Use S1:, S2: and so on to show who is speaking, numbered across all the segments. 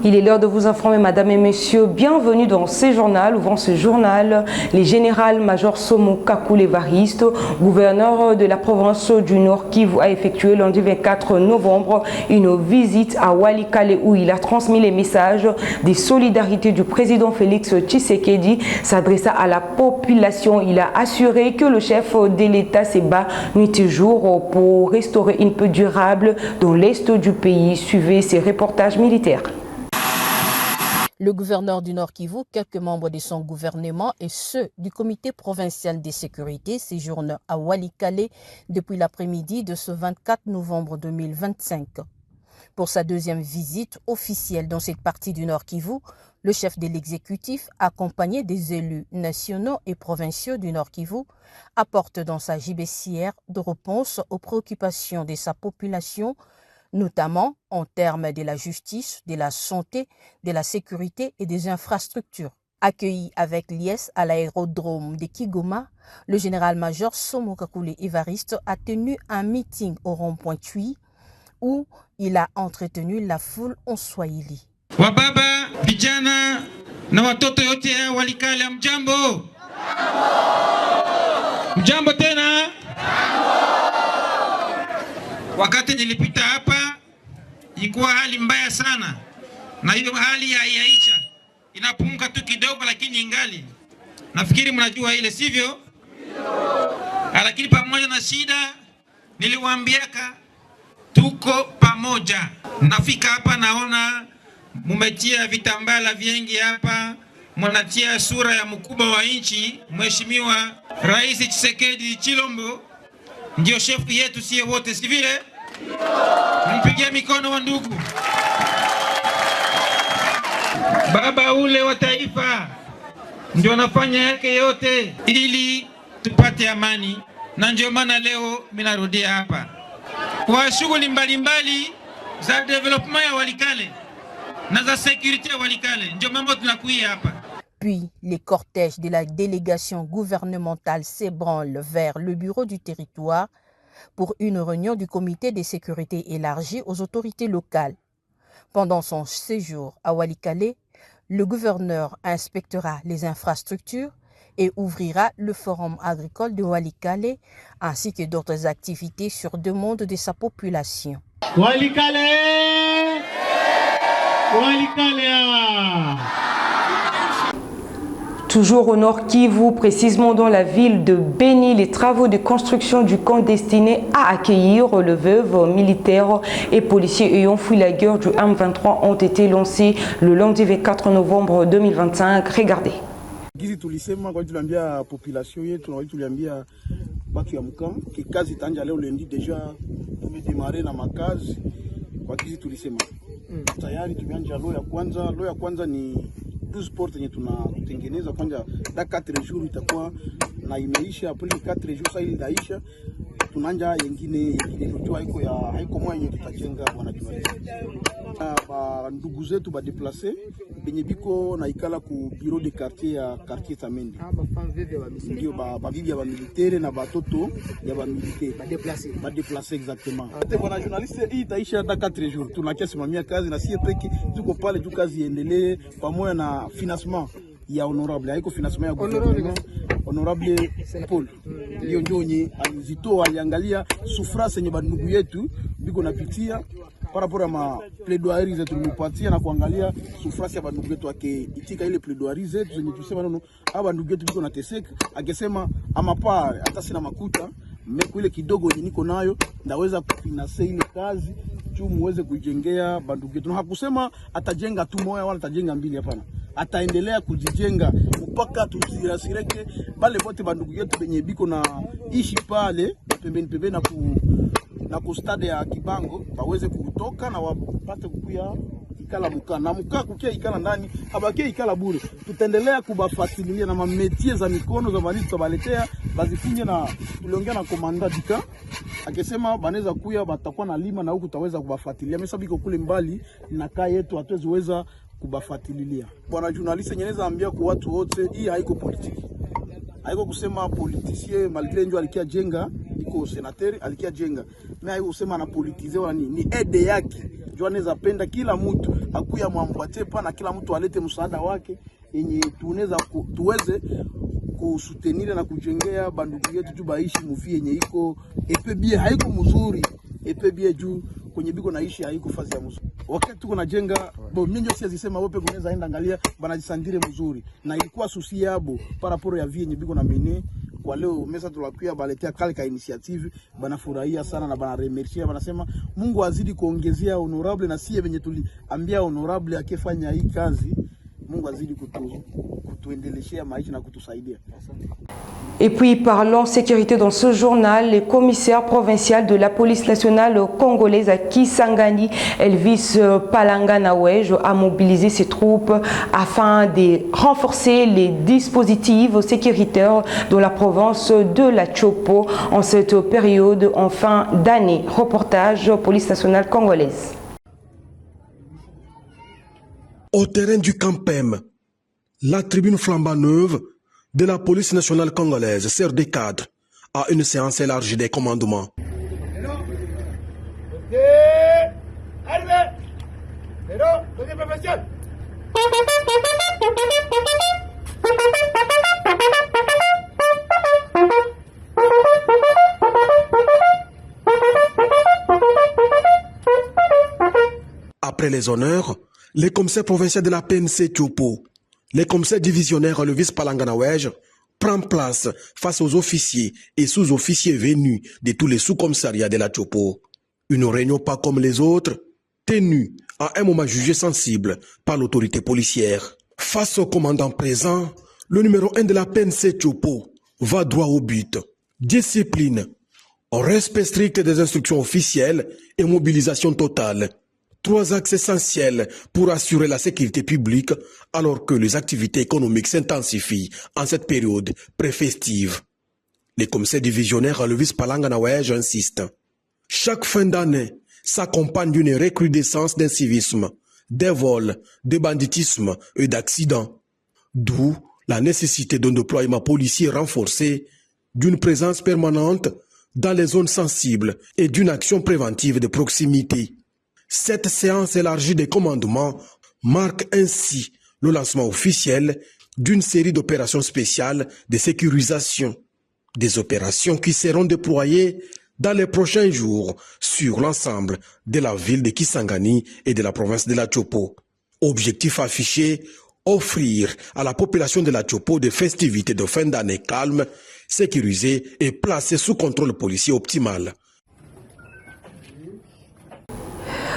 S1: Il est l'heure de vous informer, mesdames et messieurs. Bienvenue dans ce journal. Ouvrant ce journal, le général-major Somo Kakule Evariste, gouverneur de la province du Nord Kivu, a effectué lundi 24 novembre une visite à Walikale où il a transmis les messages de solidarité du président Félix Tshisekedi. S'adressant à la population, il a assuré que le chef de l'État se bat nuit et jour pour restaurer une paix durable dans l'est du pays. Suivez ces reportages militaires.
S2: Le gouverneur du Nord Kivu, quelques membres de son gouvernement et ceux du comité provincial de sécurité séjournent à Walikale depuis l'après-midi de ce 24 novembre 2025. Pour sa deuxième visite officielle dans cette partie du Nord Kivu, le chef de l'exécutif, accompagné des élus nationaux et provinciaux du Nord Kivu, apporte dans sa gibecière de réponse aux préoccupations de sa population, notamment en termes de la justice, de la santé, de la sécurité et des infrastructures. Accueilli avec liesse à l'aérodrome de Kigoma, le général-major Somo Kakule Evariste a tenu un meeting au rond-point Tui où il a entretenu la foule en Swahili.
S3: Wababa, vijana na watoto yote ya Walikale, mjambo. Mjambo tena. Wakati nilipita hapa ilikuwa hali mbaya sana, na hiyo hali haiyaisha, inapunga tu kidogo, lakini ingali. Nafikiri mnajua ile, sivyo? Lakini pamoja na shida niliwaambiaka tuko pamoja. Nafika hapa naona mumetia vitambala vingi hapa, mnatia sura ya mkubwa wa nchi, Mheshimiwa Rais Tshisekedi Chilombo. Ndio shefu yetu sie wote, si vile? Mpigie mikono wa ndugu. Baba ule wa taifa ndio anafanya yake yote ili tupate amani, na ndio maana leo minarudia hapa kwa shughuli mbalimbali za development ya Walikale na za sécurité ya Walikale. Ndio mambo tunakuia hapa.
S2: Puis, les cortèges de la délégation gouvernementale s'ébranlent vers le bureau du territoire pour une réunion du comité de sécurité élargie aux autorités locales. Pendant son séjour à Walikale, le gouverneur inspectera les infrastructures et ouvrira le forum agricole de Walikale ainsi que d'autres activités sur demande de sa population.
S4: Walikale! Walikale!
S1: Toujours au Nord Kivu, précisément dans la ville de Beni, les travaux de construction du camp destiné à accueillir le veuve militaire et policiers ayant fui la guerre du M23 ont été lancés le lundi 24 novembre 2025. Regardez.
S5: Gizi tulisema kwa tuliambia population yetu na tuliambia watu ya mkamp ki kazi itaanza leo lundi, deja tumedemare na makazi kwa gizi tulisema tayari tumeanza lo ya kwanza ni 12 porte yenye tunatengeneza kwanza da 4 jours itakuwa na imeisha, après 4 jours sasa ile inaisha, tunaanza nyingine haiko moja yenye tutajenga bwana journalist. Ba ndugu zetu ba déplacer benye biko na ikala ku bureau de quartier ya quartier Tamende. Ndio ba bibi ya ba militaire na batoto ya ba militaire ba déplacer exactement. Bwana journalist, hii itaisha da 4 jours. Tunakisimamia kazi na sie peki tuko pale juu kazi iendelee pamoja na financement ya honorable. Haiko financement ya gouvernement. Honorable Paul ndio njonye alizitoa, aliangalia souffrance yenye bandugu yetu biko napitia par rapport à ma plaidoirie zetu tulipatia na kuangalia souffrance ya bandugu yetu, itika ile plaidoirie zetu zenye tusema nono aba bandugu yetu biko nateseka, akisema amapa hata sina makuta meko ile kidogo niko nayo ndaweza kufinance ile kazi juu muweze kujengea bandugu yetu. Na hakusema atajenga tu moja wala atajenga mbili, hapana, ataendelea kujijenga mpaka tusirasireke bale wote bandugu yetu benye biko na ishi pale pembeni na ku stade ya Kibango baweze kutoka na wapate kukuya ikala muka na muka kukia ikala ndani habakie ikala bure. Tutaendelea kubafuatilia na mametie za mikono za bali tutabaletea bazifinye, na tuliongea na komanda dika akisema banaweza kuya batakuwa na lima na huku tutaweza kubafuatilia. Mesa biko kule mbali na kaya yetu hatuweza kubafuatilia. Bwana journalist nyeneza ambia kwa watu wote, hii haiko politiki. Haiko kusema politicien malgré ndio alikia jenga iko senateur alikia jenga. Mais haiko kusema na politiser wala ni aide yake ndio anaweza penda kila mtu akuya mwambatie pana, kila mtu alete msaada wake yenye tuweze kusutenire na kujengea bandugu yetu tu baishi muvi yenye iko epebie haiko mzuri, epebie juu kwenye biko naishi haiko fazi ya mzuri. Wakati tuko najenga minyo siazisema wope kunaweza enda angalia banajisandire mzuri, na ilikuwa susi yabo paraporo ya vie yenye biko na mene. Kwa leo mesa tulakuya baletea kalika initiative, banafurahia sana na banaremercia, banasema Mungu azidi kuongezea honorable, na siye venye tuliambia honorable akifanya hii kazi, Mungu azidi kutuendeleshea maisha na kutusaidia.
S1: Et puis parlons sécurité dans ce journal. Le commissaire provincial de la police nationale congolaise à Kisangani, Elvis Palanga-Nawej, a mobilisé ses troupes afin de renforcer les dispositifs sécuritaires dans la province de la Chopo en cette période en fin d'année. Reportage police nationale congolaise.
S6: Au terrain du Campem, la tribune flambant neuve de la police nationale congolaise sert de cadre à une séance élargie des commandements. Après les honneurs, les commissaires provinciaux de la PNC Tchopo, les commissaires divisionnaires Elvis Palanga-Nawej prend place face aux officiers et sous-officiers venus de tous les sous-commissariats de la Tchopo. Une réunion pas comme les autres, tenue à un moment jugé sensible par l'autorité policière. Face au commandant présent, le numéro 1 de la PNC Tchopo va droit au but. Discipline, respect strict des instructions officielles et mobilisation totale. 3 axes essentiels pour assurer la sécurité publique alors que les activités économiques s'intensifient en cette période pré-festive. Les commissaires divisionnaires Elvis Palanga-Nawej insistent. Chaque fin d'année s'accompagne d'une recrudescence d'incivisme, des vols, de banditisme et d'accidents. D'où la nécessité d'un déploiement policier renforcé, d'une présence permanente dans les zones sensibles et d'une action préventive de proximité. Cette séance élargie des commandements marque ainsi le lancement officiel d'une série d'opérations spéciales de sécurisation. Des opérations qui seront déployées dans les prochains jours sur l'ensemble de la ville de Kisangani et de la province de la Tchopo. Objectif affiché, offrir à la population de la Tchopo des festivités de fin d'année calmes, sécurisées et placées sous contrôle policier optimal.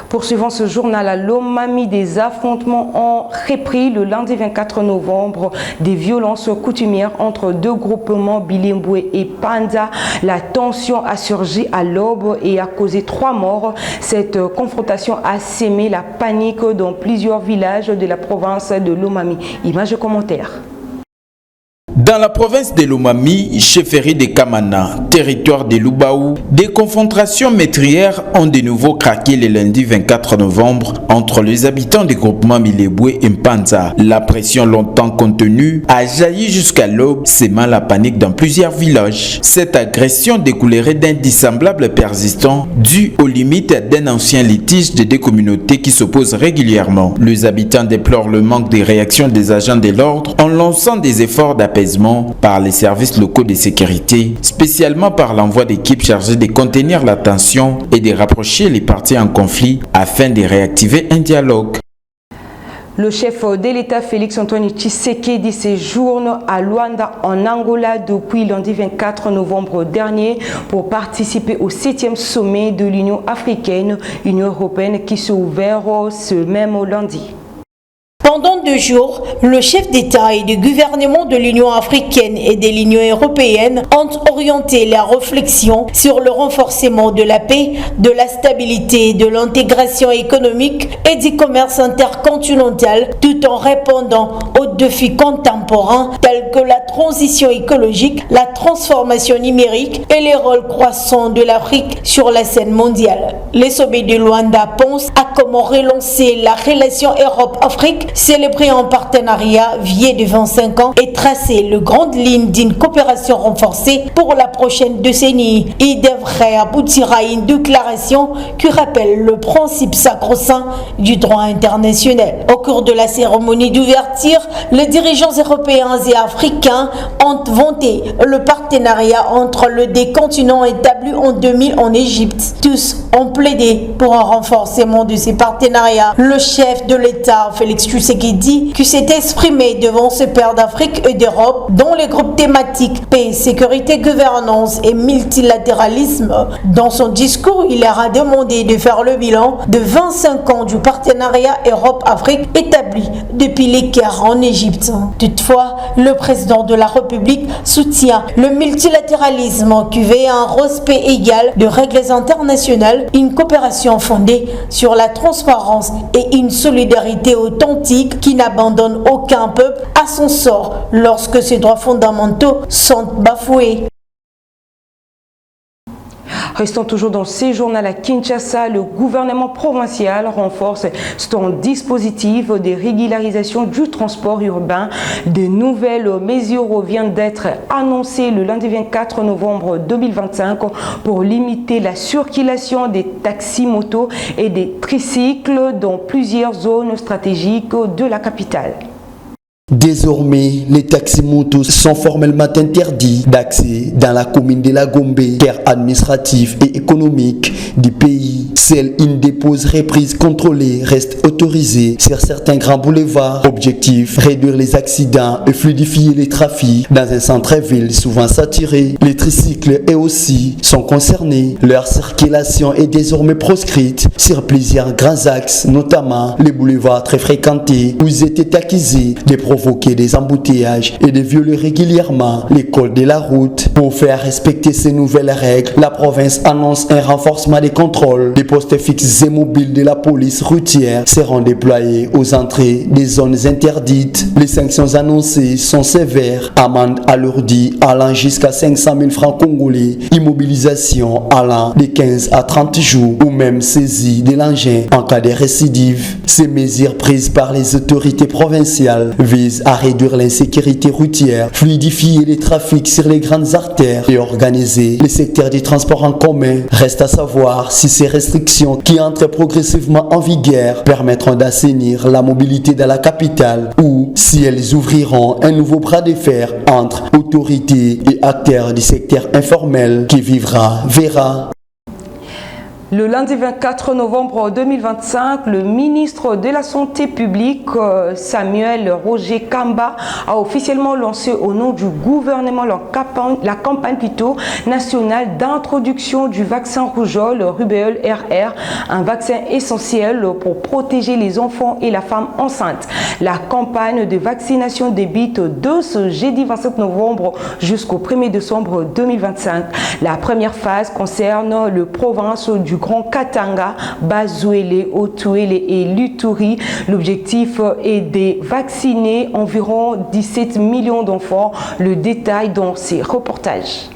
S1: Poursuivant ce journal à Lomami, des affrontements ont repris le lundi 24 novembre, des violences coutumières entre 2 groupements Bilembwe et Panza. La tension a surgi à l'aube et a causé 3 morts. Cette confrontation a sémé la panique dans plusieurs villages de la province de Lomami. Images et commentaires.
S7: Dans la province de Lomami, chefferie de Kamana, territoire de Lubaou, des confrontations meurtrières ont de nouveau craqué le lundi 24 novembre entre les habitants des groupements Milebwe et Mpanza. La pression longtemps contenue a jailli jusqu'à l'aube, sémant la panique dans plusieurs villages. Cette agression découlerait d'un dissemblable persistant dû aux limites d'un ancien litige de 2 communautés qui s'opposent régulièrement. Les habitants déplorent le manque de réaction des agents de l'ordre en lançant des efforts d'apaisement par les services locaux de sécurité, spécialement par l'envoi d'équipes chargées de contenir la tension et de rapprocher les parties en conflit afin de réactiver un dialogue.
S1: Le chef de l'État Félix Antoine Tshisekedi séjourne à Luanda en Angola depuis lundi 24 novembre dernier pour participer au 7e sommet de l'Union africaine, Union européenne qui s'est ouvert ce même lundi.
S8: Pendant 2 jours, le chef d'État et du gouvernement de l'Union africaine et de l'Union européenne ont orienté la réflexion sur le renforcement de la paix, de la stabilité, de l'intégration économique et du commerce intercontinental tout en répondant aux défis contemporains tels que la transition écologique, la transformation numérique et les rôles croissants de l'Afrique sur la scène mondiale. Les sommets de Luanda pensent à comment relancer la relation Europe-Afrique, célébrée en partenariat vieux de 25 ans et tracer le grande ligne d'une coopération renforcée pour la prochaine décennie. Il devrait aboutir à une déclaration qui rappelle le principe sacro-saint du droit international. Au cours de la cérémonie d'ouverture, les dirigeants européens et africains ont vanté le partenariat entre les deux continents établi en 2000 en Égypte. Tous ont plaidé pour un renforcement de ces partenariats. Le chef de l'État, Félix Tshisekedi, qui s'est exprimé devant ce père d'Afrique et d'Europe dans les groupes thématiques paix, sécurité, gouvernance et multilatéralisme. Dans son discours, il leur a demandé de faire le bilan de 25 ans du partenariat Europe-Afrique établi depuis les guerres en Égypte. Toutefois, le président de la République soutient le multilatéralisme qui veut un respect égal de règles internationales, une coopération fondée sur la transparence et une solidarité authentique qui n'abandonne aucun peuple à son sort lorsque ses droits fondamentaux sont bafoués.
S1: Restons toujours dans ces journaux à Kinshasa. Le gouvernement provincial renforce son dispositif de régularisation du transport urbain. De nouvelles mesures viennent d'être annoncées le lundi 24 novembre 2025 pour limiter la circulation des taxis-motos et des tricycles dans plusieurs zones stratégiques de la capitale.
S9: Désormais, les taxis-motos sont formellement interdits d'accès dans la commune de la Gombe, terre administrative et économique du pays. Seule une dépose reprise contrôlée reste autorisée sur certains grands boulevards. Objectif, réduire les accidents et fluidifier les trafics dans un centre-ville souvent saturé. Les tricycles eux aussi sont concernés. Leur circulation est désormais proscrite sur plusieurs grands axes, notamment les boulevards très fréquentés où ils étaient accusés de provoquer des embouteillages et de violer régulièrement les codes de la route. Pour faire respecter ces nouvelles règles, la province annonce un renforcement des contrôles. Des postes fixes et mobiles de la police routière seront déployés aux entrées des zones interdites. Les sanctions annoncées sont sévères. Amende alourdie allant jusqu'à 500 000 francs congolais, immobilisation allant de 15 à 30 jours ou même saisie de l'engin en cas de récidive. Ces mesures prises par les autorités provinciales visent à réduire l'insécurité routière, fluidifier les trafics sur les grandes artères et organiser les secteurs du transport en commun. Reste à savoir si ces restrictions qui entrent progressivement en vigueur permettront d'assainir la mobilité dans la capitale ou si elles ouvriront un nouveau bras de fer entre autorités et acteurs du secteur informel. Qui vivra, verra.
S1: Le lundi 24 novembre 2025, le ministre de la Santé publique, Samuel Roger Kamba, a officiellement lancé au nom du gouvernement la campagne nationale d'introduction du vaccin rougeole rubéole RR, un vaccin essentiel pour protéger les enfants et la femme enceinte. La campagne de vaccination débute de ce jeudi 27 novembre jusqu'au 1er décembre 2025. La première phase concerne le province du Grand Katanga, Bazouélé, Otuélé et Luturi. L'objectif est de vacciner environ 17 millions d'enfants. Le détail dans ces reportages.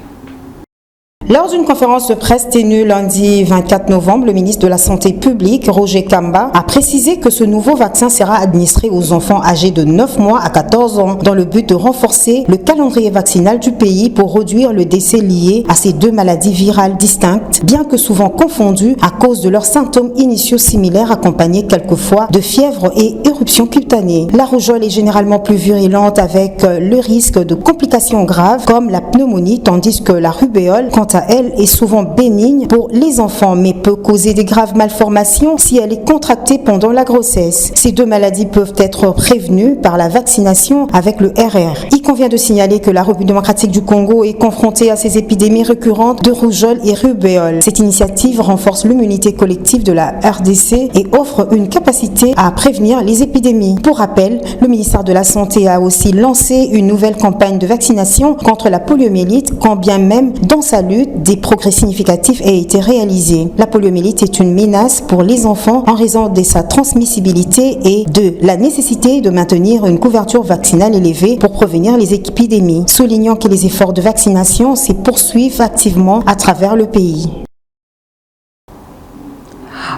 S10: Lors d'une conférence de presse tenue lundi 24 novembre, le ministre de la Santé publique, Roger Kamba, a précisé que ce nouveau vaccin sera administré aux enfants âgés de 9 mois à 14 ans dans le but de renforcer le calendrier vaccinal du pays pour réduire le décès lié à ces deux maladies virales distinctes, bien que souvent confondues à cause de leurs symptômes initiaux similaires accompagnés quelquefois de fièvre et éruptions cutanées. La rougeole est généralement plus virulente avec le risque de complications graves comme la pneumonie, tandis que la rubéole, quant à elle, est souvent bénigne pour les enfants, mais peut causer des graves malformations si elle est contractée pendant la grossesse. Ces deux maladies peuvent être prévenues par la vaccination avec le RR. Il convient de signaler que la République démocratique du Congo est confrontée à ces épidémies récurrentes de rougeole et rubéole. Cette initiative renforce l'immunité collective de la RDC et offre une capacité à prévenir les épidémies. Pour rappel, le ministère de la Santé a aussi lancé une nouvelle campagne de vaccination contre la poliomyélite, quand bien même dans sa lutte minutes, des progrès significatifs ont été réalisés. La poliomyélite est une menace pour les enfants en raison de sa transmissibilité et de la nécessité de maintenir une couverture vaccinale élevée pour prévenir les épidémies, soulignant que les efforts de vaccination se poursuivent activement à travers le pays.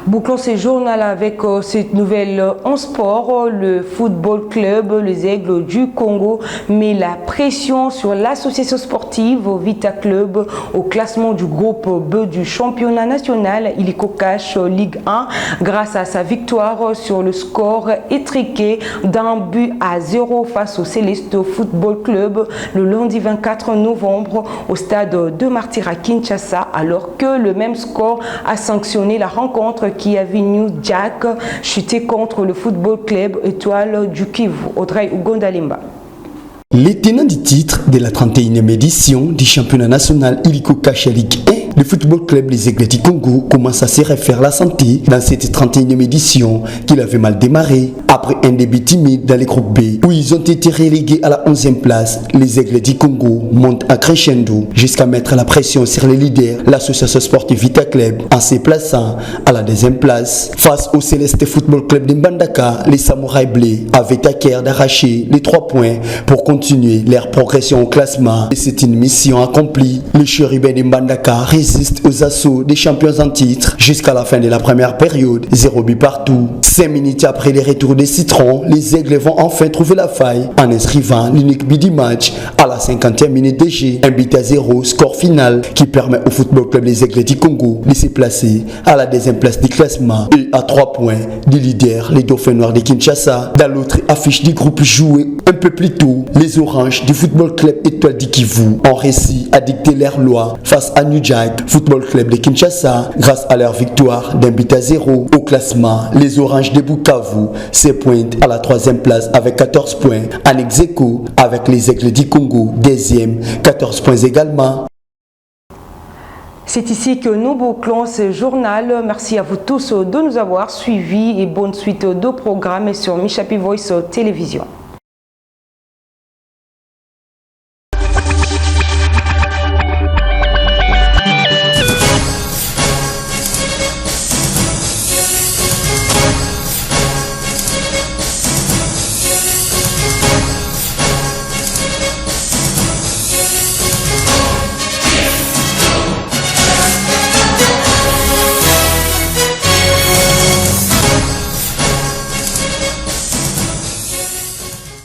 S1: Bouclons ce journal avec cette nouvelle en sport. Le football club, les Aigles du Congo, met la pression sur l'association sportive Vita Club au classement du groupe B du championnat national Illico Cash Ligue 1 grâce à sa victoire sur le score étriqué d'1-0 face au Céleste Football Club le lundi 24 novembre au stade de Martyrs à Kinshasa, alors que le même score a sanctionné la rencontre qui a vu New Jack chuter contre le football club Étoile du Kivu. Audrey Ugondalimba.
S9: Les tenants du titre de la 31e édition du championnat national Illico Cash Ligue 1, le football club Les Aigles du Congo commence à se refaire la santé dans cette 31e édition qu'il avait mal démarré. Après un début timide dans les groupes B où ils ont été relégués à la 11e place, les Aigles du Congo montent à crescendo jusqu'à mettre la pression sur les leaders, l'association sportive Vita Club, en se plaçant à la 2e place. Face au Céleste Football Club de Mbandaka, les Samouraïs Blés avaient à cœur d'arracher les 3 points pour continuer leur progression au classement. Et c'est une mission accomplie. Les chérubins de Mbandaka résistent aux assauts des champions en titre jusqu'à la fin de la première période, 0 but partout. 5 minutes après les retours des Citrons, les Aigles vont enfin trouver la faille en inscrivant l'unique but du match à la 50e minute de jeu. 1-0, score final qui permet au football club Les Aigles du Congo de se placer à la 2e place du classement et à 3 points du leader, les Dauphins Noirs de Kinshasa. Dans l'autre affiche du groupe joué un peu plus tôt, les Oranges du football club Étoile du Kivu ont réussi à dicter leur loi face à New Jack Football Club de Kinshasa grâce à leur victoire d'1-0. Au classement, les Oranges de Bukavu se pointent à la 3e place avec 14 points, en ex-aequo avec les Aigles du Congo, 2e, 14 points également.
S1: C'est ici que nous bouclons ce journal. Merci à vous tous de nous avoir suivis et bonne suite de programmes sur Michapi Voice Télévision.